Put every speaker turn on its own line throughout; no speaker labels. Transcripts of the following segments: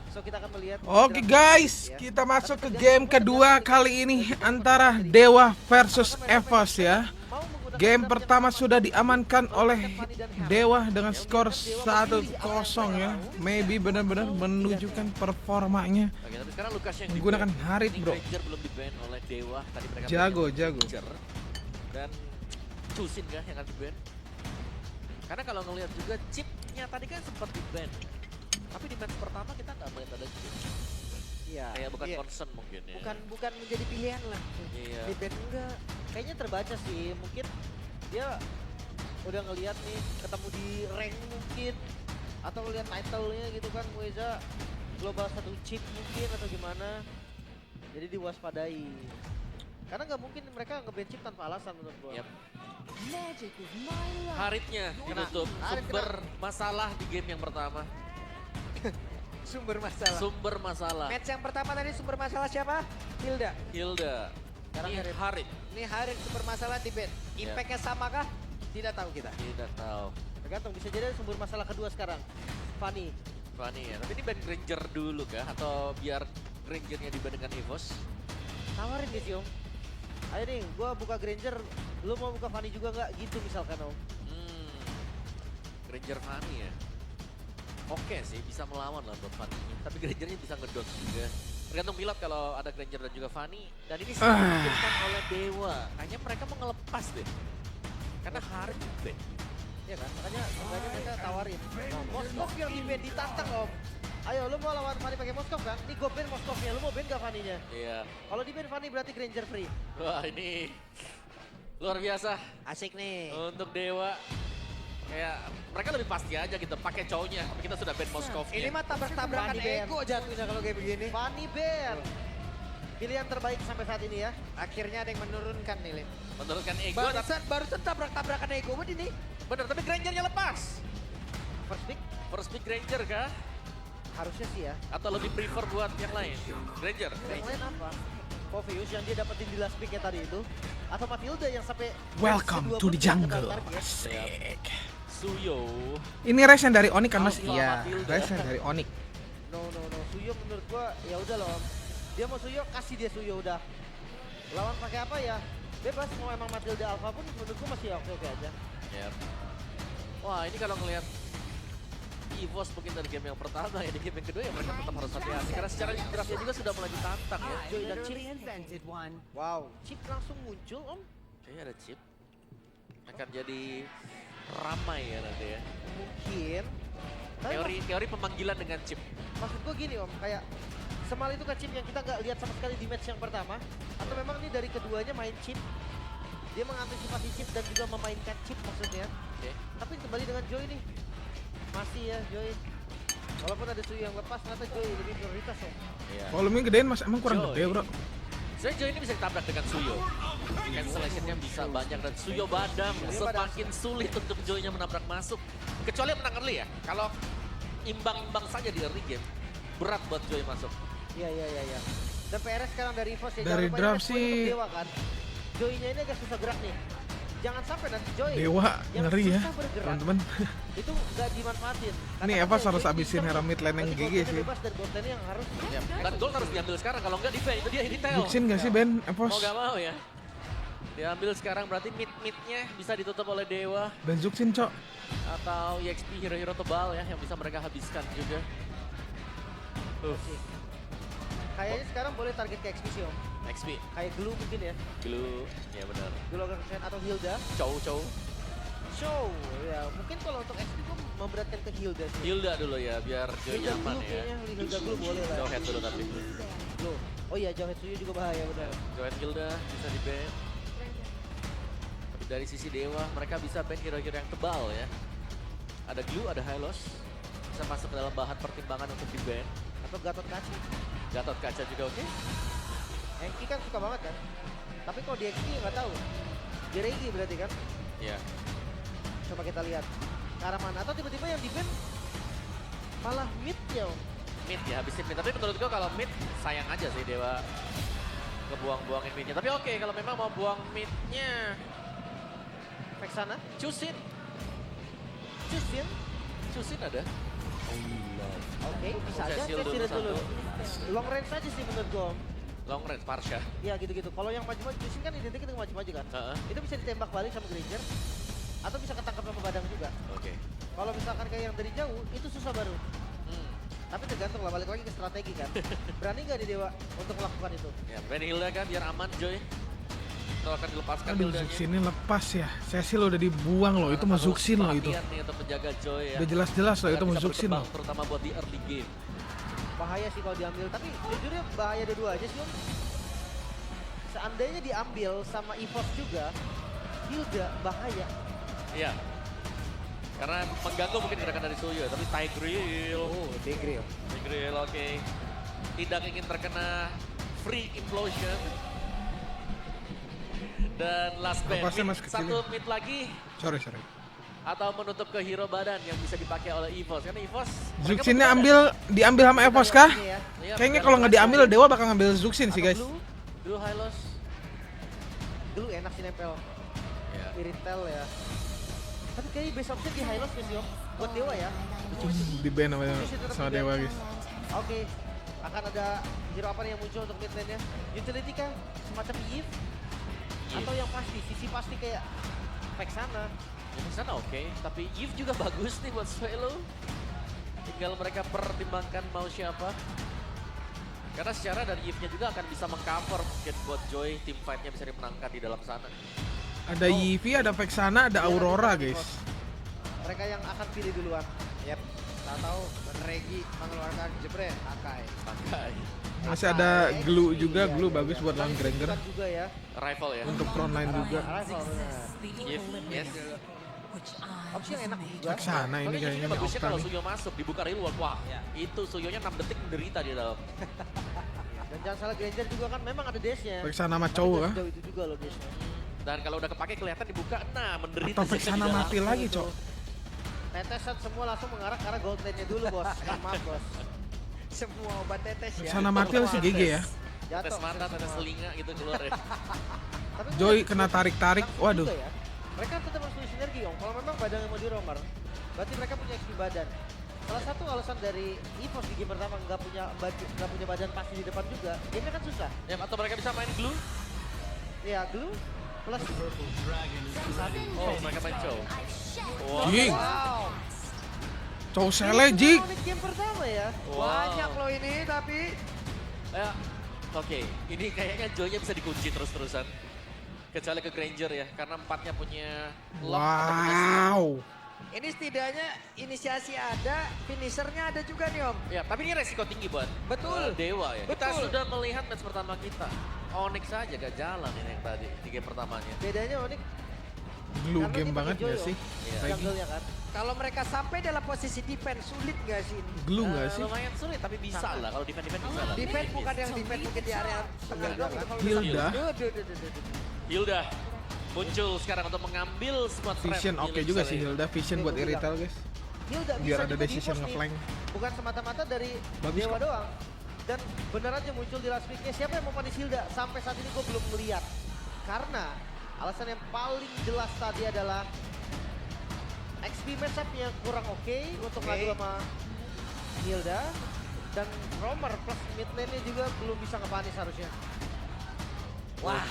So kita akan melihat.
Oke guys, kita masuk ke game kedua kali ini antara Dewa versus EVOS ya. Game pertama sudah diamankan oleh Dewa dengan skor 1-0 ya. Maybe benar-benar menunjukkan performanya menggunakan Harit bro. Jago.
Dan Cusin kah yang akan di-ban? Karena kalau ngelihat juga chipnya tadi kan sempat di-ban. Tapi di match pertama kita nggak melihat ada chip.
Iya.
Kayak bukan concern mungkin ya.
Bukan menjadi pilihan lah.
Iya.
Di band enggak. Kayaknya terbaca sih. Mungkin dia udah ngelihat nih ketemu di rank mungkin atau ngelihat title-nya gitu kan, Mueza global 1 chip mungkin atau gimana. Jadi diwaspadai. Karena nggak mungkin mereka nge-ban chip tanpa alasan menurut gua.
Yep. Haritnya ditutup. Sumber masalah di game yang pertama.
Sumber masalah.
Sumber masalah.
Match yang pertama tadi sumber masalah siapa? Hilda. Sekarang
Ini Harit.
Ini Harit sumber masalah di band. Impact-nya sama kah? Tidak tahu kita.
Tidak tahu.
Tergantung, bisa jadi sumber masalah kedua sekarang. Fanny
Ya. Tapi ini ban Granger dulu kah? Atau biar Grangernya di ban dengan EVOS?
tawarin nih sih Om. Ayo nih, gua buka Granger, lu mau buka Fanny juga nggak? Gitu misalkan Om.
Granger Fanny ya. Oke sih, bisa melawan lah buat Fanny. Tapi Grangernya bisa ngedodge juga. Tergantung Milad kalau ada Granger dan juga Fanny. Dan ini dimungkinkan oleh Dewa. Kayaknya mereka mau ngelepas deh. Karena Harit di-ban.
Iya kan? Makanya mereka tawarin. Moskov yang di ban ditantang Om. Ayo, lu mau lawan Fanny pakai Moskov kan? Nih gue ban Moskovnya, lu mau ban gak Fanny-nya?
Iya.
Kalau di ban Fanny berarti Granger free.
Wah ini luar biasa
Asik nih.
untuk Dewa. Kayak mereka lebih pasti aja gitu pakai cowoknya. Tapi kita sudah ban Moskovnya.
Ini mah tabrak-tabrakan
Fanny ban.
ego jatuhnya kalau kayak begini. Fanny ban. Pilihan terbaik sampai saat ini ya. Akhirnya ada yang menurunkan nih, Lin.
Menurunkan ego.
Barusan tabrak-tabrakan ego ini.
Bener, tapi Grangernya lepas.
First pick
Granger kah?
harusnya sih ya.
Atau lebih prefer buat yang lain? Granger.
Yang lain apa? Povius yang dia dapetin di last pick-nya tadi itu. Atau Matilda yang sampai
Welcome to the jungle.
target.
Asik.
Suyo.
Ini race yang dari Onyx kan mas?
Alpha
Iya,
Matilda.
race yang dari Onyx.
No. Suyo menurut gua ya udah loh. Dia mau Suyo, kasih dia Suyo udah. Lawan pakai apa ya? Bebas, mau emang Matilda Alpha pun menurut gua masih oke-oke aja.
Yep. Wah ini kalau ngelihat EVOS mungkin dari game yang pertama ya, di game yang kedua ya mereka tetap harus hati-hati. Karena secara draftnya juga sudah mulai ditantang ya.
Joy dan Chip. Wow, Chip langsung muncul Om.
Kayaknya ada chip. Akan jadi ramai ya nanti ya.
Mungkin. Tapi
Teori pemanggilan dengan chip.
maksud gua gini Om, kayak Semal itu kan Chip yang kita nggak lihat sama sekali di match yang pertama. Atau memang ini dari keduanya main Chip. Dia mengantisipasi Chip dan juga memainkan Chip maksudnya.
Oke.
Tapi kembali dengan Joy nih. Masih ya Joy. Walaupun ada Suyo yang lepas, ternyata Joy lebih prioritas ya.
Iya.
Volumenya gedein mas, emang kurang
Joy.
gede bro.
Sebenarnya Joy ini bisa ditabrak dengan Suyo. Cancellation-nya bisa banyak dan Suyo badam. Semakin sulit untuk Joy-nya menabrak masuk. Kecuali menang early ya. Kalau imbang-imbang saja di early game, berat buat Joy masuk.
Iya. Dan PRS sekarang dari EVOS ya.
Dari
jangan lupa
draft
ini match point
sih.
untuk Dewa kan. Joy-nya ini agak susah gerak nih. Jangan sampai nanti Joy
Dewa
yang
ngeri ya
susah bergerak,
teman-teman.
itu nggak dimanfaatin.
Ini
Karena
EVOS
kan
harus
Joy
habisin
bisa
hero
nih.
mid lane yang
Berarti
GG
gold
sih.
bebas dan gold lane yang harus.
Dan gol harus diambil sekarang. Kalau nggak di ban, itu dia Hiditail.
Juxin gak sih Ben
Mau
EVOS?
gak mau ya. Diambil sekarang berarti mid-midnya bisa ditutup oleh Dewa.
Ben Juxin cok.
Atau EXP hero-hero tebal ya yang bisa mereka habiskan juga.
Kayaknya sekarang boleh target ke XP sih Om.
XP.
Kayak Glue mungkin ya.
Glue. Ya benar.
Glue Organization atau Hilda.
Chow.
Show. Ya mungkin kalau untuk XP tuh memberatkan ke Hilda sih.
Hilda dulu ya biar Joy
Hilda
nyaman
Glue
ya.
kayaknya. Hilda Glue boleh lah.
Jauh head dulu tapi.
Glue. Oh iya, Jauh Suyo juga bahaya benar.
Join Hilda bisa di ban. Tapi dari sisi Dewa mereka bisa ban hero-hero yang tebal ya. Ada Glue, ada Hylos. Bisa masuk ke dalam bahan pertimbangan untuk di ban.
Atau Gatot Kaci.
Gatot Kaca juga oke.
Enki kan suka banget kan. Tapi kalau di XP nggak tahu. Di Regi berarti kan.
Iya.
Coba kita lihat ke arah mana. Atau tiba-tiba yang di ban malah mid ya Om.
Mid ya, habisin mid. Tapi menurut gua kalau mid sayang aja sih Dewa ngebuang-buangin midnya. Tapi oke kalau memang mau buang midnya,
Vexana.
Cusin
Justin.
ada.
Oke, bisa aja
Cecil
Cecil
dulu
dulu.
satu.
Long range aja sih menurut gue.
Long range Parsha.
Ya gitu-gitu. Kalau yang maju-maju Jushin kan identik dengan maju-maju kan.
Heeh.
Itu bisa ditembak balik sama Granger atau bisa ketangkap sama Badang juga.
Oke.
Kalau misalkan kayak yang dari jauh itu susah baru. Tapi tergantung lah, balik lagi ke strategi kan. Berani nggak nih Dewa untuk melakukan itu?
Ya, Ben Hilda kan biar aman Joy. Kalau akan dilepaskan
Aduh,
Hildanya.
Zuxinnya lepas ya. Cecil udah dibuang loh, itu mau Zuxin loh itu.
Perhatian nih untuk menjaga Joy ya.
Udah jelas-jelas loh itu
Agar
mau
bisa
Zuxin
berkembang,
loh.
terutama buat di early game.
Bahaya sih kalau diambil, tapi jujurnya bahaya dua-dua aja sih Om. Seandainya diambil sama EVOS juga, Hilda bahaya.
Iya. Karena mengganggu mungkin gerakan dari Suyo, tapi Tigreal.
Degree.
Tigreal oke. Tidak ingin terkena free implosion. Dan last band,
Napasnya masih kecil
satu
ya.
mid lagi.
Sorry.
Atau menutup ke hero badan yang bisa dipakai oleh EVOS. Karena EVOS...
Zuxinnya diambil sama Evos kah?
Iya,
Kayaknya kalau nggak diambil Dewa bakal ngambil Zuxin sih guys.
Blue Hylos.
Dulu enak sih nempel.
Ya.
Iritel ya. Tapi kayaknya best option di Hylos sih Om. Buat Dewa ya.
Di ban sama Dewa guys.
Oke. Akan ada hero apa nih yang muncul untuk mid lane-nya? Utility kah? Semacam Eve? Atau yang pasti, sisi pasti kayak Vexana.
Ya di sana oke, tapi Eve juga bagus nih buat Swelo. Tinggal mereka pertimbangkan mau siapa. Karena secara dari Eve-nya juga akan bisa mengcover mungkin buat Joy, tim fight-nya bisa dimenangkan di dalam sana.
Ada Yivi, ada Vexana, ada Aurora guys.
Mereka yang akan pilih duluan.
Yap, tahu Regi mengeluarkan jebret Akai.
Pakai
Masih ada Glue juga,
Iya,
Glue
iya,
bagus
iya.
buat lawan Granger.
Bukan juga ya.
rival ya.
Untuk frontline juga.
Arrival, benar.
Eve, yes.
Opsi yang enak juga.
Vexana ini
Soalnya
kayaknya
bagusnya
Okta
kalau
nih.
Suyo masuk, dibuka real world, wah itu Suyonya 6 detik menderita di dalam.
Dan jangan salah Granger juga kan memang ada dash-nya.
Vexana sama
Tapi
cowok
nggak
kah?
sejauh itu juga loh dash-nya.
Dan kalau udah kepake kelihatan dibuka, nah menderita.
Atau
Suyo di
Vexana
dalam.
mati lagi cok.
Tetesan semua langsung mengarah ke arah gold lane-nya dulu bos. Maaf bos.
Semua obat tetes ya.
Vexana mati sih GG ya.
Tetes
Jatuh.
mata, tetes telinga gitu keluar ya.
Tapi
Joy
enggak,
kena tarik-tarik,
langsung
waduh.
juga ya. Mereka tetap harus punya sinergi Om. Kalau memang badan yang mau diromar, berarti mereka punya XP badan. Salah satu alasan dari EVOS di game pertama nggak punya badan pasti di depan juga, gamenya kan susah.
Ya, atau mereka bisa main glue.
Ya glue plus
Oh, mereka main show. Wow.
Jing,
wow.
Cow Sele Jing.
Ini game pertama ya.
Banyak loh ini tapi
Ya, oke. Ini kayaknya Joy-nya bisa dikunci terus-terusan. Kecuali ke Granger ya, karena empatnya punya lock atau punya
Wow.
ini setidaknya inisiasi ada, finishernya ada juga nih Om.
Ya, tapi ini resiko tinggi buat
Betul.
Dewa ya. Kita
Betul.
sudah melihat match pertama kita. Onyx saja gak jalan ini yang tadi di game pertamanya.
Bedanya Onyx
Glue
karena
game
dia
banget
pakai
gak
Joyo.
sih?
Iya.
Lagi.
jungle-nya kan.
Kalau mereka sampai dalam posisi defense sulit gak sih ini?
Glue gak sih?
Lumayan sulit, tapi bisa
Sangat.
lah. Kalau defense bisa lah.
Defense bukan yang defense mungkin di area tengah doang kan.
Hilda.
Hilda muncul sekarang untuk mengambil squad trap.
Vision oke juga sih Hilda. Vision buat Iritel guys.
Hilda
Biar
bisa
ada
juga
decision
di-force nih.
ngeflank.
Bukan semata-mata dari
Bagus
Dewa
kok.
doang. Dan bener aja muncul di last pick-nya siapa yang mau panis Hilda? Sampai saat ini gue belum melihat. Karena alasan yang paling jelas tadi adalah XP matchup-nya kurang oke untuk ngadu sama Hilda. Dan Romer plus mid lane-nya juga belum bisa ngepanis harusnya.
Wah,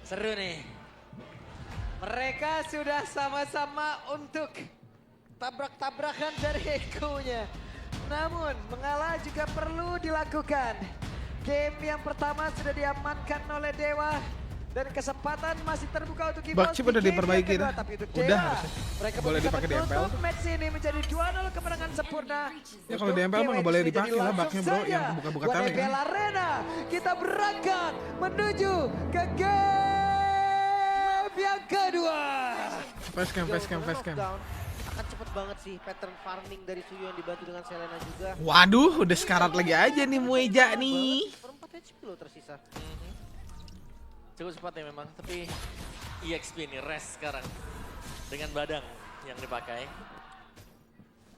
seru nih. Mereka sudah sama-sama untuk tabrak-tabrakan dari Eko-nya. Namun mengalah juga perlu dilakukan. Game yang pertama sudah diamankan oleh Dewa. Dan kesempatan masih terbuka untuk EVOS.
Bakcip udah
di game
diperbaiki
yang kedua.
dah.
Tapi untuk
Udah
Dewa,
harusnya.
mereka
Boleh
bisa
dipakai di MPL.
menutup match ini menjadi 2-0 kemenangan sempurna.
Ya kalau di MPL mah nggak boleh dipakai lah baknya bro, yang buka-buka tali kan.
Buat Arena, kita berangkat menuju ke game yang kedua.
Facecam.
Knockdown akan cepet banget sih pattern farming dari Suyo yang dibantu dengan Selena juga.
Waduh, udah sekarat lagi aja nih Mueja nih.
Perempat HP loh tersisa.
Cukup cepat ya memang, tapi EXP ini rest sekarang dengan badang yang dipakai.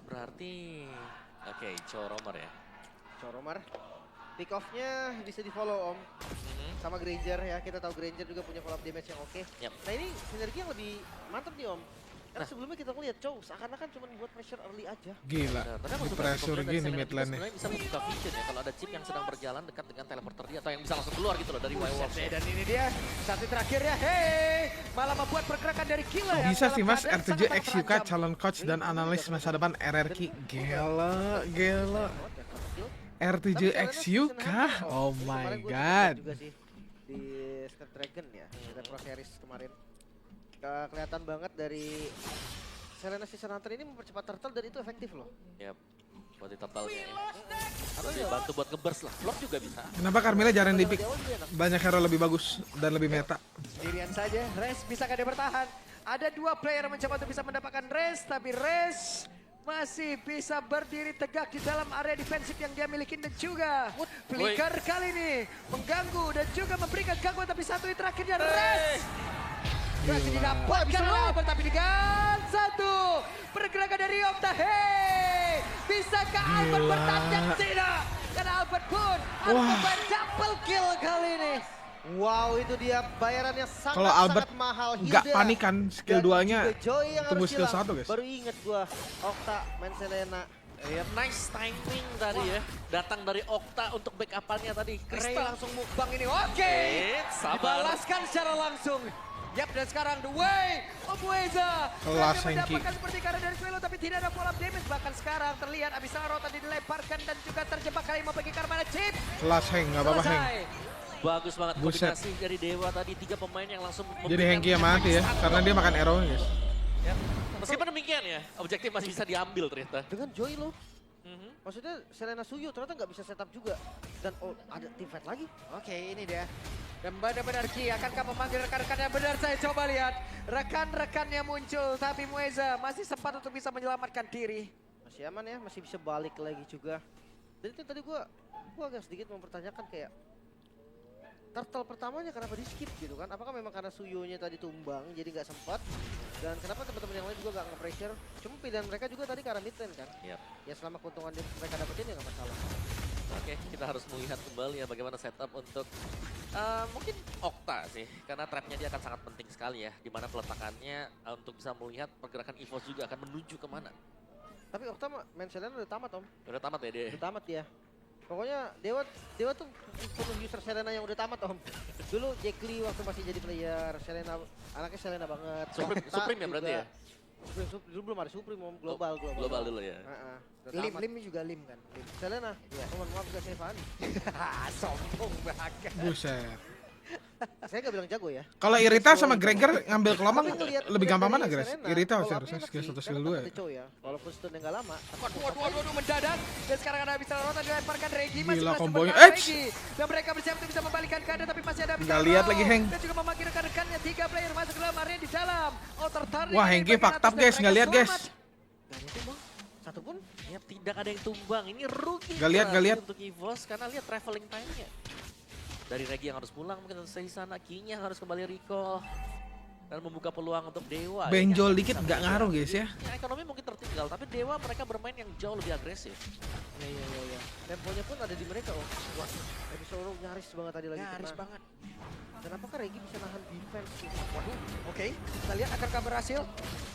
Berarti, oke, Romer ya.
Coromar. Pick off-nya bisa di follow Om. Sama Granger ya, kita tahu Granger juga punya follow up damage yang oke.
Yap.
Nah ini sinergi yang lebih mantap nih Om. Karena sebelumnya kita ngeliat Chow seakan-akan cuma buat pressure early aja.
Gila, di pressure gini mid lane nya.
Sebenarnya bisa membuka vision ya kalau ada chip yang sedang berjalan dekat dengan teleporter dia atau yang bisa langsung keluar gitu loh dari Wirewolf.
Dan ini dia satu terakhir ya. Hey, malah membuat pergerakan dari Killer. yang
Bisa
dalam
sih mas,
keadaan
R7
sangat
XUK
terancam.
calon coach dan analis masa depan RRQ. Gila. R7 XUK, oh my god.
Juga sih di Snapdragon ya, dari Pro Series kemarin. Kelihatan banget dari Selena Season Hunter ini mempercepat turtle dan itu efektif loh.
Ya, buat di turtle-nya ya. Atau ya bantu buat nge-burst lah, vlog juga bisa.
Kenapa Carmilla jarang di pick? Banyak hero lebih bagus dan lebih meta.
Sendirian saja, Res bisakah dia bertahan? Ada dua player yang mencoba untuk bisa mendapatkan Res, tapi Res masih bisa berdiri tegak di dalam area defensif yang dia miliki dan juga Flicker kali ini mengganggu dan juga memberikan gangguan, tapi satu hit terakhirnya Res berhasil didapatkan oleh Albert, tapi dengan satu pergerakan dari Okta. Hey, bisakah Albert bertandang? Tidak, karena Albert pun Albert double kill kali ini.
Wow, itu dia bayarannya sangat
Kalau Albert
mahal.
nggak
Hilda
panikan skill
dan
2-nya,
juga Joy yang
tunggu
harus
skill
hilang.
1 guys.
Baru inget gua Okta main Selena.
Ya, nice timing tadi ya. Datang dari Okta untuk backup-annya tadi.
Ray
Krista
langsung mukbang ini. Oke,
sabar.
dibalaskan secara langsung. Yap, dan sekarang the way of Weza.
Kelas
Berhasil
Hengki.
mendapatkan seperti karena dari Swelo, tapi tidak ada follow up damage. Bahkan sekarang terlihat Abyssal tadi dilemparkan dan juga terjebak kali mau pergi Karmana chip.
Kelas Heng, nggak apa-apa Heng.
Selesai.
Bagus banget
Buset.
kombinasi dari Dewa tadi. 3 pemain yang langsung
Jadi Hengki yang mati ya, karena dia makan arrow guys.
Ya. Meskipun demikian ya, objektif masih bisa diambil ternyata.
Dengan Joy loh. Maksudnya Selena Suyu ternyata nggak bisa setup juga. Dan ada team fight lagi.
Oke, ini dia. Dan benar-benar Ki, akankah memanggil rekan-rekannya? Benar, saya coba lihat. Rekan-rekannya muncul, tapi Mueza masih sempat untuk bisa menyelamatkan diri.
Masih aman ya, masih bisa balik lagi juga. Dan itu tadi gua agak sedikit mempertanyakan kayak turtle pertamanya kenapa di skip gitu kan? Apakah memang karena Suyunya tadi tumbang jadi nggak sempat? Dan kenapa teman-teman yang lain juga nggak nge-pressure? Cuma pilihan mereka juga tadi karena mid lane kan?
Yap.
Ya selama keuntungan mereka dapetin ya nggak masalah.
Oke, kita harus melihat kembali ya bagaimana setup untuk mungkin Okta sih. Karena trapnya dia akan sangat penting sekali ya. Dimana peletakannya untuk bisa melihat pergerakan EVOS juga akan menuju kemana.
Tapi Okta main Selena udah tamat Om.
Udah tamat ya dia?
Udah tamat dia. Pokoknya Dewa tuh penuh user Selena yang udah tamat Om. Dulu Jack Lee waktu masih jadi player, Selena anaknya Selena banget. Okta
Supreme ya berarti
juga.
ya?
Dulu belum ada Supreme Om, global.
Global dulu ya.
Udah tamat.
Lim juga Lim kan? Lim.
Selena, ya. Mohon maaf gak Stefani.
Sombong banget.
Buset.
Saya gak bilang jago ya.
Kalau Irita sama Gregor ngambil kelomang
Tapi ngeliat-
lebih gampang
ngeliat
mana
dari
guys?
Serena,
Irita
kalau
harusnya
aku
skill
enak
1
sih,
skill
karena
2
ada
ya.
Chow ya. Walaupun stun gak lama.
Waduh, mendadak. Dan sekarang ada Abyssal Rota dilemparkan Regi. Masih
Gila
berhasil
kombonya.
bertahan
Eits!
Regi. Dan mereka bersiap untuk bisa membalikkan keadaan, tapi masih ada Abyssal
Nggak lihat
Rota.
lagi, Heng.
Dan juga memanggil rekan-rekannya, 3 player masuk ke dalam area di dalam. Outer Turret
Wah,
ini
Hengki
bagian
fucked
atas
up
dan
guys,
mereka
nggak lihat guys.
selamat.
Gak ada tuh bang. Satu pun.
Ya tidak ada yang tumbang. Ini rugi.
Nggak lihat, nggak lihat.
Untuk EVOS karena lihat traveling time-nya. Dari Regi yang harus pulang mungkin selesai di sana. Kinya harus kembali recall. Dan membuka peluang untuk Dewa.
Benjol
Ya,
dikit
bisa
nggak
juga.
ngaruh guys ya.
Ya, ekonomi mungkin tertinggal, tapi Dewa mereka bermain yang jauh lebih agresif.
Iya. Temponya pun ada di mereka Om. Wah, episode nyaris banget tadi lagi.
Nyaris
kena.
banget.
Dan apakah Regi bisa nahan defense gitu?
Waduh, oke. Kita lihat akankah berhasil.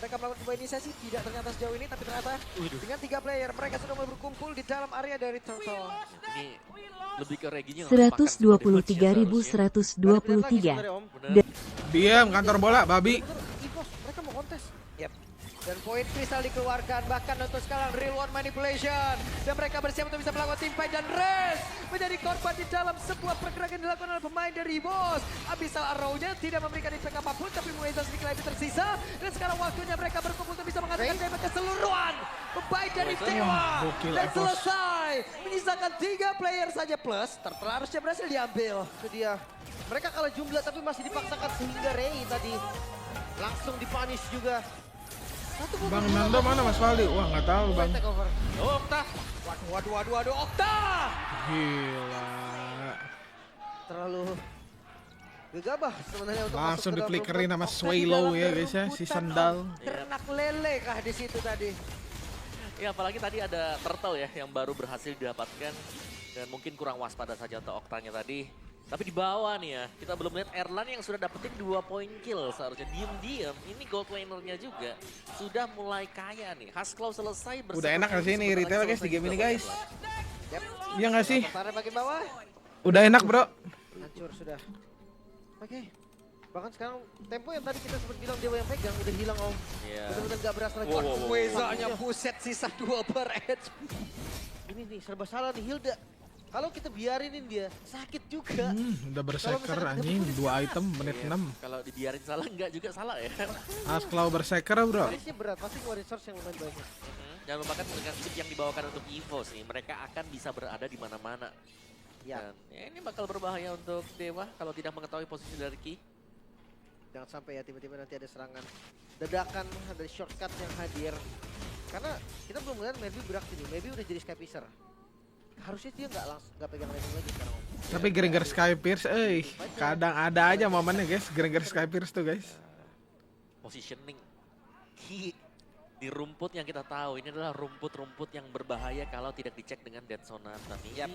Mereka melakukan sebuah inisiasi, tidak ternyata sejauh ini, tapi ternyata dengan 3 player mereka sudah mulai berkumpul di dalam area dari Turtle.
Ini lebih ke Reginya.
123.123.
Diam kantor bola babi.
EVOS, mereka mau kontes.
Yap. Dan poin kristal dikeluarkan, bahkan untuk sekarang real one manipulation. Dan mereka bersiap untuk bisa melakukan team fight, dan Res menjadi korban di dalam sebuah pergerakan yang dilakukan oleh pemain dari EVOS. Abyssal Arrow-nya tidak memberikan impact apapun, tapi Mueza sedikit lagi tersisa. Dan sekarang waktunya mereka berkumpul untuk bisa mengatakan damage keseluruhan. Pemain dari Dewa.
gokil,
Dan
EVOS.
selesai. Menyisakan 3 player saja plus, harusnya berhasil diambil.
Itu dia. Mereka kalah jumlah tapi masih dipaksakan sehingga Ray tadi langsung dipunish juga. Satu pun
Bang
berdua,
Nando mana Mas Waldi? Wah nggak tahu bang.
take over.
Oh, Okta.
Waduh, Okta!
Gila.
Terlalu gegabah sebenarnya untuk
Langsung
masuk ke dalam
diflickerin
rumah.
sama
Okta di
Swallow
dalam
ya guys ya, si
rumputan,
sandal.
Om.
Ternak lele kah di situ tadi?
Ya apalagi tadi ada Turtle ya yang baru berhasil didapatkan. Dan mungkin kurang waspada saja untuk Oktanya tadi. Tapi di bawah nih ya, kita belum lihat Erlan yang sudah dapetin 2 poin kill seharusnya. Diem-diem, ini gold lanernya juga sudah mulai kaya nih. Haskell selesai bersama.
Udah enak gak sih ini retail guys di game ini guys?
Yap.
Iya gak sih?
Tarik bagian bawah.
Udah enak bro.
Hancur sudah. Oke. Bahkan sekarang tempo yang tadi kita sempat bilang Dewa yang pegang udah hilang om.
Iya.
Benar-benar gak berasa lagi.
Wezanya buset sisa 2 per HP.
Ini nih serba salah nih Hilda. Kalau kita biarinin dia sakit juga.
Udah berserker anjing 2 item menit 6.
Kalau dibiarin salah enggak juga salah ya.
Haskell berserker bro.
Barisnya berat, pasti ngeluarin resource yang lumayan banyak.
Jangan lupakan dengan chip yang dibawakan untuk EVOS nih, mereka akan bisa berada di mana-mana.
Ya.
Dan ya ini bakal berbahaya untuk Dewa kalau tidak mengetahui posisi dari Ki.
Jangan sampai ya tiba-tiba nanti ada serangan dadakan dari shortcut yang hadir. Karena kita belum melihat Maybe beraksi nih, Maybe udah jadi Sky Piercer. Harusnya dia nggak pegang landing lagi sekarang om.
Tapi Granger Sky Pierce, kadang ada aja momennya guys, Granger Sky Pierce tuh guys.
Positioning Ki di rumput yang kita tahu ini adalah rumput-rumput yang berbahaya kalau tidak dicek dengan Dead Sonata nih.
Yap.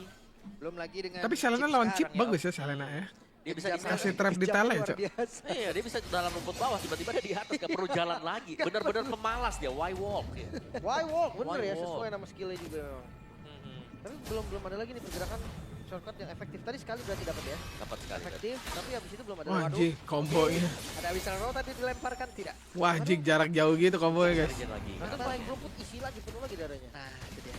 Belum lagi dengan
Tapi Selena lawan chip
sekarang
bagus ya Selena ya.
Dia bisa di
Kasih trap di tali
luar
cok.
biasa.
Iya, dia bisa dalam rumput bawah, tiba-tiba dia di atas, gak perlu jalan lagi. Bener-bener pemalas dia, why walk ya.
Why walk? Bener
Why
ya,
walk?
sesuai nama skillnya juga memang. Tapi belum ada lagi nih pergerakan shortcut yang efektif. Tadi sekali berarti dapat ya.
Dapat sekali.
Efektif, tapi habis itu belum ada.
Wah anjing kombonya.
Ada Whistle Roll tadi dilemparkan tidak?
Wah anjing jarak jauh gitu kombonya guys.
Kerjaan lagi.
Nanti main rumput isi lagi, penuh lagi darahnya.
Nah, itu dia.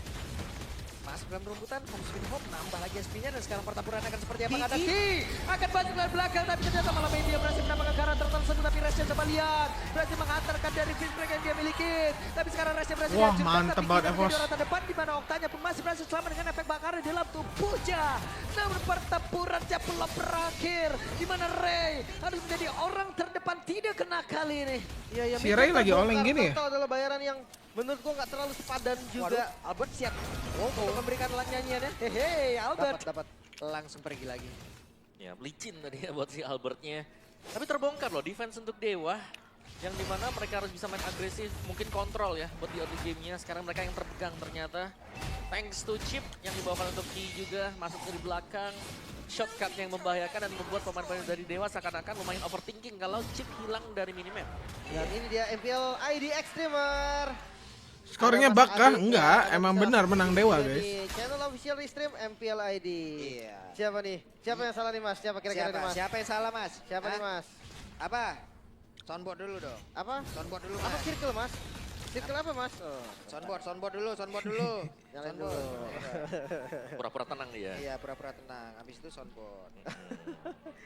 Masuk dalam rumputan, Home Sweet Home nambah lagi SP-nya dan sekarang pertempuran akan seperti apa? Ada Ki akan balik dari belakang tapi ternyata malah media berhasil menambahkan karakter tersebut tapi Resya coba lihat berhasil mengantarkan dari finish break yang dia miliki tapi sekarang Resya berhasil
Wah,
dihancurkan,
mantep
tapi
banget
Ki
Evos.
menjadi orang terdepan di mana Oktanya pun masih berhasil selamat dengan efek bakaran di dalam tubuhnya. Namun pertempuran belum berakhir di mana Ray harus menjadi orang terdepan tidak kena kali ini.
Iya, ya,
Si Ray lagi all-in gini ya?
Total adalah bayaran yang menurut gua nggak terlalu sepadan juga.
Waduh, Albert siap untuk memberikan nyanyiannya. Hehe, Albert
Dapat.
langsung pergi lagi.
Ya, licin tadi ya buat si Albertnya. Tapi terbongkar loh defense untuk Dewa. Yang dimana mereka harus bisa main agresif, mungkin kontrol ya buat di early game-nya. Sekarang mereka yang terpegang ternyata. Thanks to Chip yang dibawakan untuk Ki juga masuk dari belakang. Shortcut yang membahayakan dan membuat pemain-pemain dari Dewa seakan-akan lumayan overthinking kalau Chip hilang dari minimap.
Dan ini dia MPL ID Extremer.
Skornya
Ada
bak
Mas
kah?
Adi,
Enggak,
ya,
emang
bisa
benar menang Dewa
jadi
guys.
Channel official Restream MPL ID.
Iya.
Siapa nih? Siapa yang salah nih mas? Siapa kira-kira nih mas?
Siapa yang salah mas?
Siapa nih mas?
Apa? Soundboard dulu dong.
Apa?
Soundboard dulu
Apa
mas.
circle mas? Circle apa mas? Oh,
Soundboard dulu, soundboard dulu.
Nyalain
Soundboard.
dulu.
Pura-pura tenang dia.
Iya pura-pura tenang, habis itu soundboard.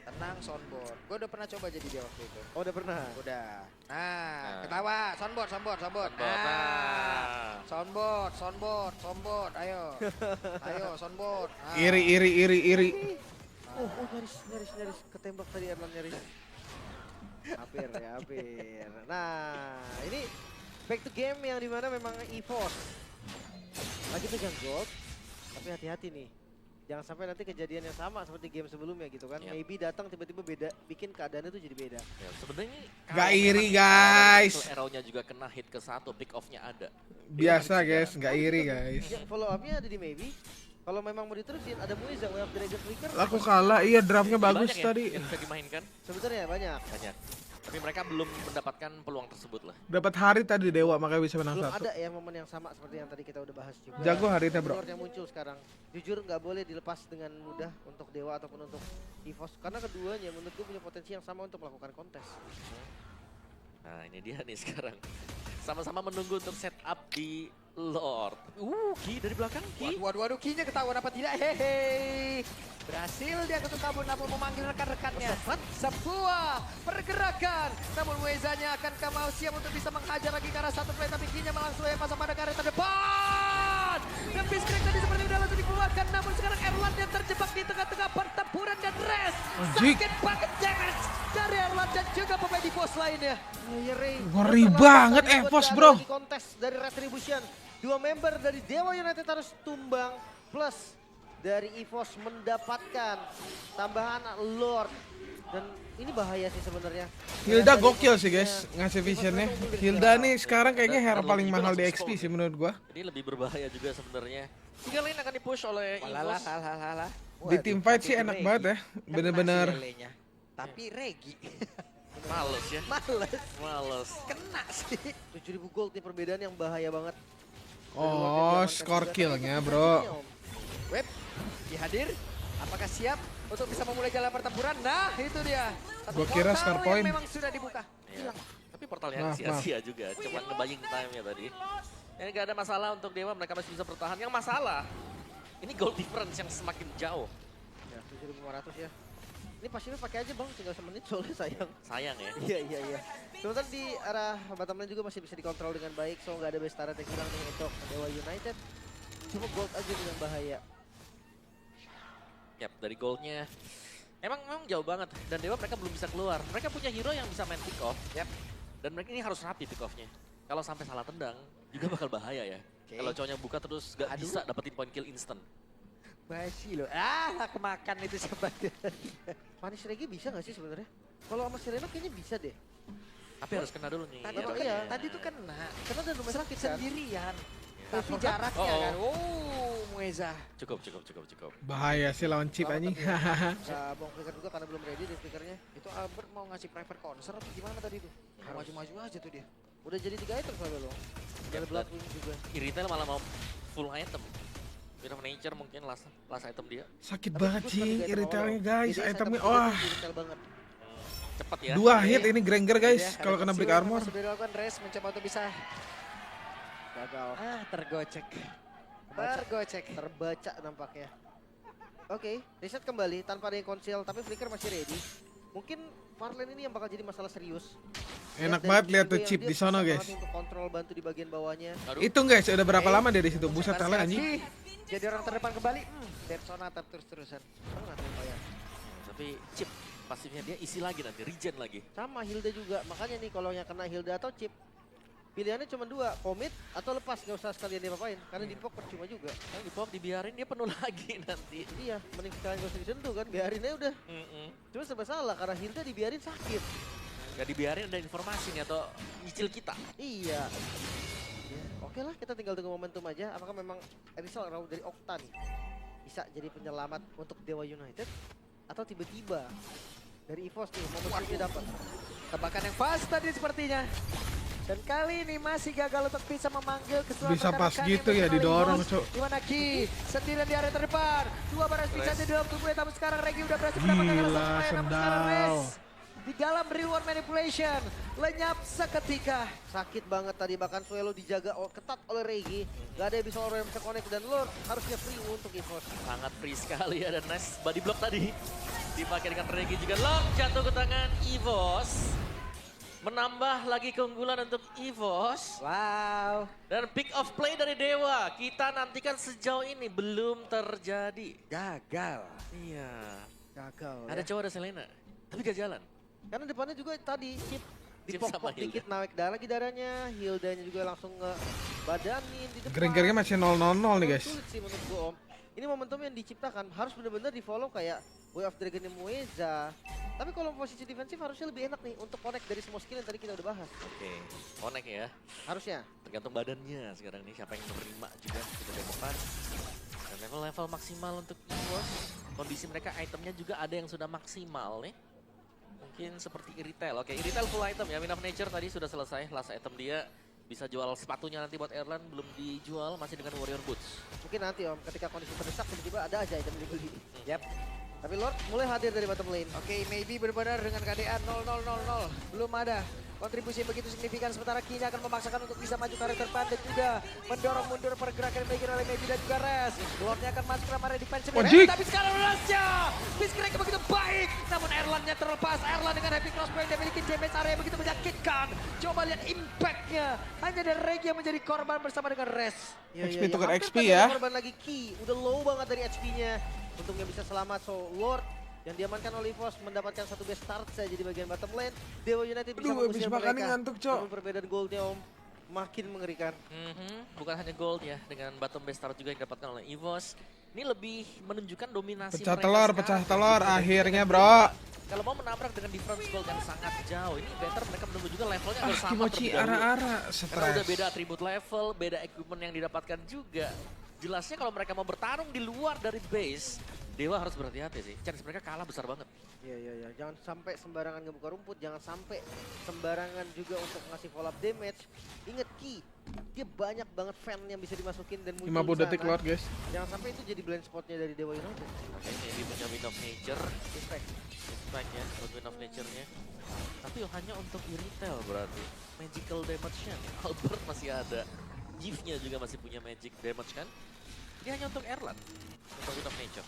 Tenang soundboard. Gue udah pernah coba jadi dia waktu itu.
Oh udah pernah?
Udah. Nah, ketawa. Soundboard.
Soundboard.
Nah. Soundboard. Ayo. Ayo soundboard. Nah.
Iri.
Oh nyaris ketembak tadi Erlan nyaris. Hampir ya, hampir. Nah, ini back to game yang dimana memang EVOS lagi pegang gold, tapi hati-hati nih. Jangan sampai nanti kejadian yang sama seperti game sebelumnya gitu kan.
Yap.
Maybe datang tiba-tiba beda, bikin keadaannya tuh jadi beda.
Ya, sebenarnya
Gak
kalau
iri,
memang
guys.
Arrow-nya juga kena hit ke 1, pick off-nya ada.
Biasa guys, nggak iri guys.
Ya, follow up-nya ada di Maybe. Kalau memang mau diterusin, ada Muiza, Way of Dragon Flicker.
Aku kalah, iya draftnya bagus
Banyak ya
tadi.
yang bisa dimainkan,
Sebenarnya banyak.
banyak. Tapi mereka belum mendapatkan peluang tersebut lah.
Dapat hari tadi Dewa makanya bisa menang
Belum
1.
ada ya momen yang sama seperti yang tadi kita udah bahas juga.
Jago Harita, bro.
Keluar yang muncul sekarang. Jujur nggak boleh dilepas dengan mudah untuk Dewa ataupun untuk EVOS. Karena keduanya menurut gue punya potensi yang sama untuk melakukan kontes.
Nah ini dia nih sekarang. Sama-sama menunggu untuk setup di Lord. Ki dari belakang, Ki.
Waduh, Ki-nya ketahuan apa tidak? Hehe. Berhasil dia ketuk kabur namun memanggil rekan-rekannya. Sebuah pergerakan. Namun Muezanya akankah mau siap untuk bisa menghajar lagi ke arah satu play. Tapi Ki-nya langsung pasang pada karet terdepan. Dan Biskrek tadi seperti udah langsung dikeluarkan. Namun sekarang Erlan yang terjebak di tengah-tengah pertempuran dan rest.
Anjing.
Sakit banget damage dari Erlan dan juga pemain di pos lainnya.
Ngeri banget EVOS, bro.
Di kontes dari Retribution. 2 member dari Dewa United harus tumbang. Plus dari EVOS mendapatkan tambahan Lord. Dan ini bahaya sih sebenarnya.
Hilda gokil sih guys, ngasih visionnya. Hilda nih sekarang kayaknya hero paling mahal di XP sih menurut gua.
Ini lebih berbahaya juga sebenarnya. 3 lane akan dipush oleh
Walah,
EVOS.
halah.
Di team fight sih enak banget ya. Bener-bener.
Tapi Regi
Males ya. Males.
kena sih.
7.000 gold nih perbedaan yang bahaya banget.
Oh, score killnya bro.
Web dihadir. Apakah siap untuk bisa memulai jalan pertempuran? Nah, itu dia. Satu
Gua kira
portal
score
yang
point.
memang sudah dibuka.
Iya.
Hilang.
Tapi portalnya
Maaf,
sia-sia juga, cuma ngebaying time-nya tadi. Ini gak ada masalah untuk Dewa, mereka masih bisa bertahan. Yang masalah, ini goal difference yang semakin jauh.
Ya, 7.500 ya. Ini pasifnya pakai aja bang, tinggal semenit soalnya sayang.
Sayang ya.
Iya. Sementara di arah bottom lane juga masih bisa dikontrol dengan baik, so nggak ada base turret yang hilang nih untuk Dewa United. Cuma gold aja nih yang bahaya.
Yap, dari goldnya. Memang jauh banget, dan Dewa mereka belum bisa keluar. Mereka punya hero yang bisa main pick off. Yap. Dan mereka ini harus rapi pick off-nya. Kalau sampai salah tendang, juga bakal bahaya ya.
Oke.
Kalau cowoknya buka terus gak bisa dapetin point kill instant.
Basi loh. Kemakan itu sebagai.
Punish Regi bisa nggak sih sebenarnya? Kalau sama Serena kayaknya bisa deh.
Tapi harus kena dulu nih.
Tadi
ya,
tuh
Dok.
iya.
tadi tuh kena.
Karena udah lumayan sakit kan?
Sendirian.
Oh,
Tapi
shortcut.
jaraknya
Oh, oh.
kan. Mueza.
Cukup.
Bahaya sih lawan chip anjing.
Bisa bong flicker juga karena belum ready deh flickernya.
Itu Albert mau ngasih private concert atau gimana tadi tuh? Maju-maju aja tuh dia.
Udah jadi 3 item soalnya loh. Ada
Yap,
Blood
dan
Wing juga.
Iritel malah mau full item. Bit of Nature mungkin last item dia.
Sakit
Tapi
banget
gue
sih
suka 3 item
iritelnya
awal.
guys.
Jadi
Itemnya
item
wah.
iritel banget.
Cepat ya.
2 hit ini Granger guys
Ya,
kalau kena
ada
break
Siwa
armor.
Masih dilakukan Res mencoba untuk bisa
Gagal.
tergocek.
Terbaca nampaknya. Oke, reset kembali tanpa ada yang konsil, tapi flicker masih ready. Mungkin Farlane ini yang bakal jadi masalah serius.
Enak
Dan
banget lihat
juga
tuh
yang
chip
dia
di sono
bisa
guys.
banget untuk kontrol bantu di bagian bawahnya.
Aduh,
Itu guys udah berapa lama dia di situ? Buset
Sekali
tele anjing.
lagi, jadi orang terdepan kembali. Persona terus-terusan.
Sangat lumayan.
tapi chip pasifnya dia isi lagi nanti, regen lagi.
Sama Hilda juga, makanya nih kalau yang kena Hilda atau chip, pilihannya cuma 2, commit atau lepas, nggak usah sekalian diapa-apain. Karena di pok percuma juga.
Kan di pop dibiarin dia penuh lagi nanti.
Iya, mending sekalian nggak usah disentuh kan, biarin aja udah. Cuma serba salah, karena Hilda dibiarin sakit.
Gak dibiarin ada informasi nih atau nyicil kita.
Iya. Ya, oke lah, kita tinggal tunggu momentum aja. Apakah memang Erisal Raw dari Okta nih bisa jadi penyelamat untuk Dewa United? Atau tiba-tiba dari EVOS nih momentumnya dapat?
Tebakan yang fast tadi sepertinya. Dan kali ini masih gagal untuk bisa memanggil keselamatan
Bisa pas
rekan
gitu
yang
ya,
berasal dari
didorong,
Bos.
Cuk.
Dimana Ki sendirian di area terdepan. 2 baris bisa di dalam tubuhnya, tapi sekarang Regi udah berhasil
Gila,
mendapatkan satu player, namun sekarang
sendal.
Rez di dalam reward manipulation lenyap seketika.
Sakit banget tadi, bahkan Suelo dijaga ketat oleh Regi. Gak ada yang bisa orang yang bisa connect, dan Lord harusnya free untuk EVOS.
Sangat free sekali ya, dan nice body block tadi. Dipakai dengan Regi juga, lock jatuh ke tangan EVOS. Menambah lagi keunggulan untuk EVOS.
Wow.
Dan pick off play dari Dewa. Kita nantikan sejauh ini belum terjadi.
Gagal.
Iya.
Gagal
Ada
ya.
cowok, ada Selena. Tapi gak jalan.
Karena depannya juga tadi chip
Chip
dipok-pok
sama Hilda.
dikit, naik lagi darahnya. Hildanya juga langsung ngebadanin di depan.
Grengernya masih 0-0 nih guys.
Sulit sih menurut gue Om. Ini momentum yang diciptakan harus benar-benar di follow kayak Way of Dragon Mueza. Tapi kalau posisi defensif harusnya lebih enak nih untuk connect dari semua skill yang tadi kita udah bahas.
Oke, connect ya.
Harusnya.
Tergantung badannya sekarang nih, siapa yang menerima juga kita demokan. Dan level maksimal untuk EVOS. Kondisi mereka itemnya juga ada yang sudah maksimal nih. Mungkin seperti Iritel. Oke, Iritel full item ya. Wind of Nature tadi sudah selesai. Last item dia bisa jual sepatunya nanti buat Erlan. Belum dijual, masih dengan Warrior Boots.
Mungkin nanti Om ketika kondisi terdesak tiba-tiba ada aja item dibeli.
Yap.
Tapi Lord mulai hadir dari bottom lane.
Oke, maybe benar-benar dengan keadaan 0-0-0-0. Belum ada kontribusi yang begitu signifikan. Sementara Kini akan memaksakan untuk bisa maju ke arah depan dan juga mendorong mundur pergerakan yang dimiliki oleh Maybe dan juga Res. Lordnya akan masuk ke area defense.
Wajib.
Tapi sekarang Resnya Biskrek begitu baik. Namun Erlannya terlepas. Erlan dengan heavy crossbow yang memiliki damage area yang begitu menyakitkan. Coba lihat impactnya. Hanya dari Regi yang menjadi korban bersama dengan Res.
XP tukar
hampir
XP
tadi
ya.
ada korban lagi Ki. Udah low banget dari HP-nya. Untungnya bisa selamat. So Lord yang diamankan oleh EVOS mendapatkan satu best start saja di bagian bottom lane. Dewa United bisa
Aduh, habis
mengusir
makan
mereka.
nih ngantuk, Cok.
Namun perbedaan goldnya Om makin mengerikan.
Bukan hanya gold ya, dengan bottom base start juga yang didapatkan oleh EVOS. Ini lebih menunjukkan dominasi
Pecah
mereka
telur,
sekarang.
pecah telur akhirnya bro.
Kalau mau menabrak dengan difference gold yang sangat jauh, ini better mereka menunggu juga levelnya
Ah,
harus sama
Kimochi
terlebih dahulu.
ara-ara
Karena udah beda
stres.
atribut level, beda equipment yang didapatkan juga. Jelasnya kalau mereka mau bertarung di luar dari base, Dewa harus berhati-hati sih. Chance mereka kalah besar banget.
Iya. Jangan sampai sembarangan ngebuka rumput, jangan sampai sembarangan juga untuk ngasih follow up damage. Ingat Ki, dia banyak banget fan yang bisa dimasukin dan muncul
50 detik
sana.
keluar guys.
Jangan sampai itu jadi blind spotnya dari Dewa United.
Makanya dia punya Wind of Nature.
Respect.
Respect ya buat Wind of Nature-nya. Tapi hanya untuk di retail berarti. Magical damage-nya. Albert masih ada. Gift-nya juga masih punya magic damage kan. Ini hanya untuk Erlan. Untuk Wind of Nature.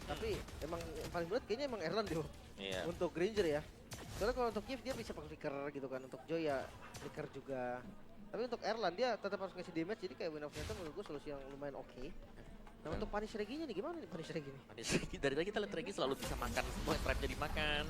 Tapi emang yang paling berat kayaknya emang Erlan deh
Iya.
untuk Granger ya. Soalnya kalau untuk Gift dia bisa pakai flicker gitu kan. Untuk Joy ya flicker juga. Tapi untuk Erlan dia tetap harus ngasih damage. Jadi kayak Wind of Nature menurut gue solusi yang lumayan oke. Nah untuk Punish Regi-nya nih gimana nih Punish Regi nih?
Dari tadi kita lihat Regi selalu bisa makan semua trapnya dimakan.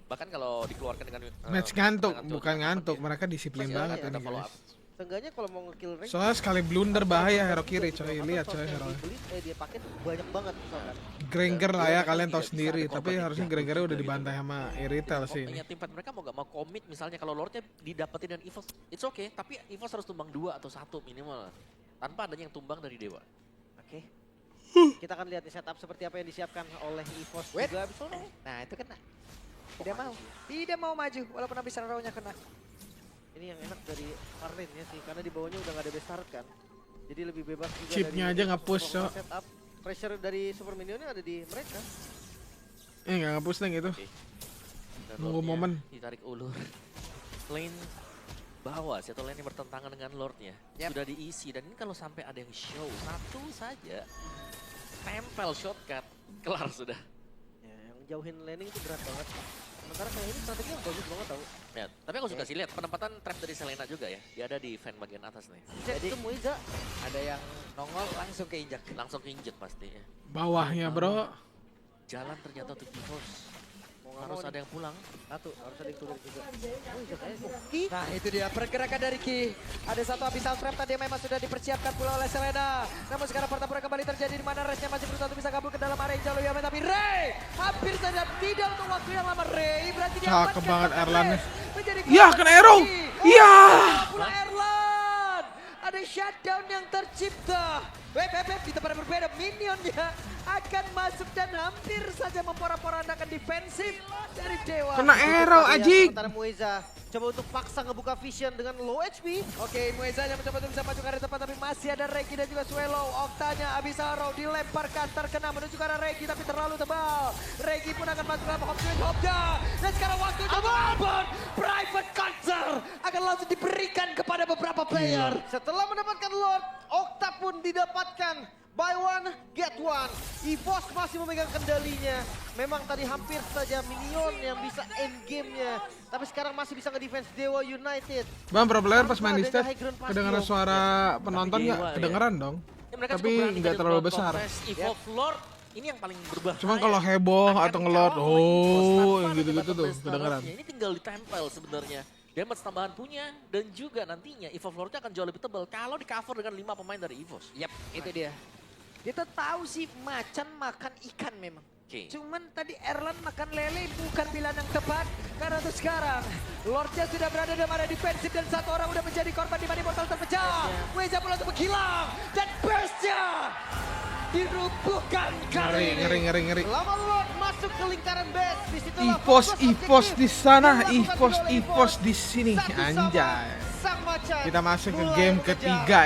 Bahkan kalau dikeluarkan dengan
Match ngantuk,
dengan
bukan
cuaca
ngantuk.
ya.
Mereka disiplin
Masih
banget
ada
ini
follow
guys.
up.
Seenggaknya kalau mau nge-kill rank
Soalnya sekali blunder bahaya hero kiri coy. Lihat coy hero.
dia pakai banyak banget misalkan.
Granger lah ya
Dia
kalian tahu
tidak bisa
sendiri.
ada
Tapi
korban
harusnya
yang
Granger
jatuh
udah
juga
dibantai sama Iritel sih ini.
Pokoknya tim fight mereka mau gak mau komit misalnya kalau Lordnya didapetin dan EVOS, it's okay. Tapi EVOS harus tumbang 2 atau 1 minimal. Tanpa adanya yang tumbang dari Dewa.
Oke. Kita akan lihat nih setup seperti apa yang disiapkan oleh EVOS
Wait.
juga Absolo.
Nah itu kena. Tidak mau maju walaupun habis row-nya kena.
Ini yang enak dari Arlin ya sih, karena di bawahnya udah gak ada base turret kan. Jadi lebih bebas juga
Chipnya
dari
aja nge-push,
performa
Cok.
setup. Pressure dari Super Minionnya ada di mereka.
Nggak ngapus neng itu.
Dan
Nunggu
Lordnya
momen.
ditarik ulur. Lane bawah sih atau lane yang bertentangan dengan Lordnya.
Yap.
Sudah diisi dan ini kalau sampai ada yang show satu saja. Tempel shortcut. Kelar sudah.
Ya, yang jauhin laning itu berat banget. Sementara kayak ini strateginya bagus banget tau.
Ya, tapi aku suka sih lihat penempatan trap dari Selena juga ya. Dia ada di fan bagian atas nih.
Jadi itu Muiza.
Ada yang nongol langsung keinjak.
Langsung keinjek pasti ya.
Bawahnya bro.
Jalan ternyata untuk EVOS.
Mau nggak
Harus
mau
ada yang pulang.
satu, harus ada yang turun juga. Muiza kayaknya Ki.
Nah itu dia pergerakan dari Ki. Ada satu abyssal trap tadi yang memang sudah dipersiapkan pula oleh Selena. Namun sekarang pertempuran kembali terjadi di mana Resnya masih berusaha untuk bisa kabur ke dalam area yang jauh tapi Ray hampir saja tidak untuk waktu yang lama. Ray berarti dia
Cakep banget Erlan-nya.
menjadi
Iya,
korban
kena arrow.
Ki.
Iya.
Pula Erlan. Ada shutdown yang tercipta. Web di tempat yang berbeda minionnya akan masuk dan hampir saja memporak-porandakan defensif dari Dewa.
Kena arrow ajik.
Sementara Muiza coba untuk paksa ngebuka vision dengan low HP.
Oke, Muezanya mencoba untuk bisa maju ke arah depan tapi masih ada Regi dan juga Swallow. Oktanya Abyssal Row dilemparkan terkena menuju ke arah Regi tapi terlalu tebal. Regi pun akan masuk ke dalam Hopda. Dan sekarang waktunya Albert Private Cancer akan langsung diberikan kepada beberapa player.
Setelah mendapatkan Lord, Okta pun didapatkan. Buy one, get one. EVOS masih memegang kendalinya. Memang tadi hampir saja minion yang bisa end game-nya. Tapi sekarang masih bisa nge-defense Dewa United.
Bang pro player pas main di
Tanpa
stage
adanya high ground
kedengaran
Pastio.
suara penonton
Dewa
nggak?
ya.
Kedengeran dong.
Ya, mereka
Tapi
cukup berani
nggak
dari
terlalu
Blood
besar.
Confess, Evolve Lord ini yang paling berbahaya.
Cuman kalau heboh
Akan
atau ngelot,
dikawal oleh EVOS
oh
tanpa
yang
ada
gitu-gitu tuh
base
kedengeran.
turretnya. Ini tinggal ditempel sebenarnya. Damage tambahan punya dan juga nantinya Evolve Lordnya akan jauh lebih tebal kalau di cover dengan 5 pemain dari EVOS.
Yap, itu dia. Kita tahu sih macan makan ikan memang.
Oke.
Cuman tadi Erlan makan lele bukan pilihan yang tepat. Karena tuh sekarang Lordnya sudah berada dalam area defensif dan satu orang udah menjadi korban di mana portal terpecah. Weza pula untuk menghilang dan burstnya dirubuhkan kali ini.
Ngeri.
Lama Lord masuk ke lingkaran base. Disitulah
EVOS
fokus
di
objektif
sana,
yang dilakukan oleh
EVOS di sini,
Satu sama
anjay.
sang macan.
Kita masuk ke
Mulai
game
mengejar.
ketiga